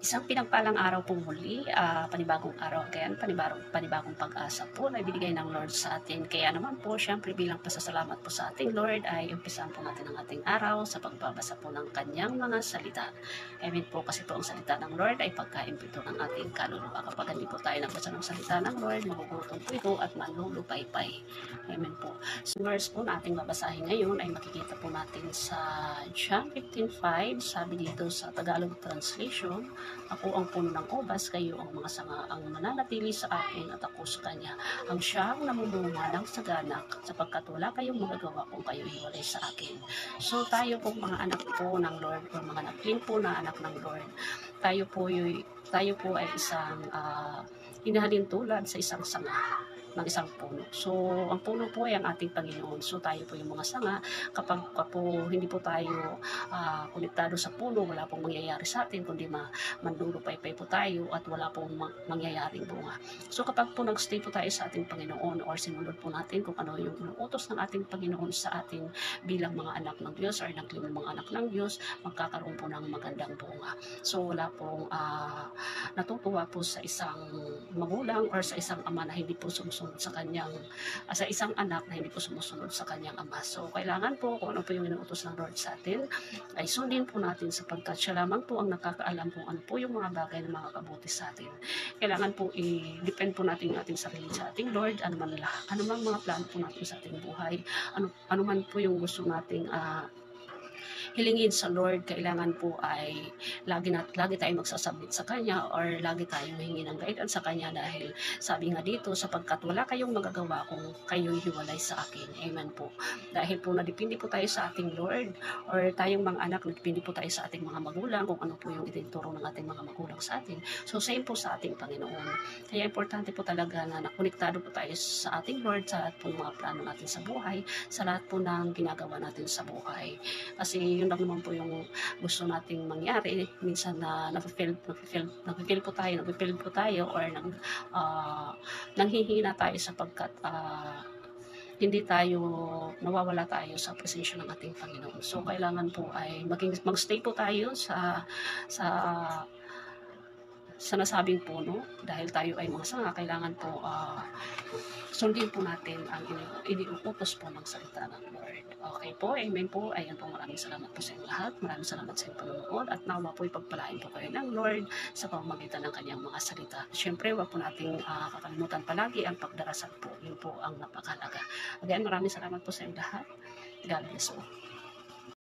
Isang pinagpalang araw po muli, panibagong araw again, panibagong pag-asa po na ibinigay ng Lord sa atin. Kaya naman po, syempre bilang pasasalamat po sa ating Lord ay umpisahan po natin ang ating araw sa pagbabasa po ng kanyang mga salita. Amen po, kasi po ang salita ng Lord ay pagkain po ito ng ating kaluluwa. Kapag hindi po tayo nagbasa ng salita ng Lord, magugutom po ito at manlulupaypay. Amen po. So verse po na ating babasahin ngayon ay makikita po natin sa John 15:5, sabi dito sa Tagalog translation, ako ang puno ng ubas, kayo ang mga sanga, ang mananatili sa akin at ako sa kanya. Ang siyang namumunga ng saganak, sapagkat wala kayong magagawa kung kayo hiwalay sa akin. So tayo po mga anak po ng Lord, o mga nakin po na anak ng Lord, tayo po ay isang hinahalin tulad sa isang sanga ng isang puno. So, ang puno po ay ang ating Panginoon. So, tayo po yung mga sanga. Kapag po hindi po tayo konektado sa puno, wala pong mangyayari sa atin, kundi mandulupaypay po tayo at wala pong mangyayaring bunga. So, kapag po nagstay po tayo sa ating Panginoon or sinunod po natin kung ano yung inuutos ng ating Panginoon sa atin bilang mga anak ng Diyos or naging mga anak ng Diyos, magkakaroon po ng magandang bunga. So, wala pong natutuwa po sa isang magulang or sa isang ama na hindi po sumusunod sa kanyang sa isang anak na hindi po sumusunod sa kanyang ama. So kailangan po kung ano po yung inuutos ng Lord sa atin ay sundin po natin, sapagkat siya lamang po ang nakakaalam kung ano po yung mga bagay na makakabuti sa atin. Kailangan po i-depend po natin yung ating sarili sa ating Lord, ano man mga plano po natin sa ating buhay, ano man po yung gusto nating hilingin sa Lord, kailangan po ay lagi tayong magsasubmit sa Kanya or lagi tayong hingi ng guidance sa Kanya, dahil sabi nga dito, sapagkat wala kayong magagawa kung kayo'y hiwalay sa akin. Amen po. Dahil po nadipindi po tayo sa ating Lord or tayong mga anak, nadipindi po tayo sa ating mga magulang kung ano po yung ituturo ng ating mga magulang sa atin. So same po sa ating Panginoon. Kaya importante po talaga na nakonektado po tayo sa ating Lord sa lahat po mga plano natin sa buhay, sa lahat po ng ginagawa natin sa buhay. Kasi yun lang naman po yung gusto nating mangyari. Minsan na napipil po tayo or nanghihina tayo sapagkat hindi tayo, nawawala tayo sa presensya ng ating Panginoon. So kailangan po ay magstay po tayo sa nasabing puno, dahil tayo ay mga sanga. Kailangan po sundin po natin ang iniuutos po ng salita ng Lord. Okay po, amen po. Ayan po, maraming salamat po sa inyong lahat. Maraming salamat sa inyong panonood at nawa po ipagpalain po kayo ng Lord sa pamamagitan ng kanyang mga salita. Siyempre, wag po nating kakalimutan palagi ang pagdarasal po. Yun po ang napakahalaga. Again, maraming salamat po sa inyong lahat. God bless po.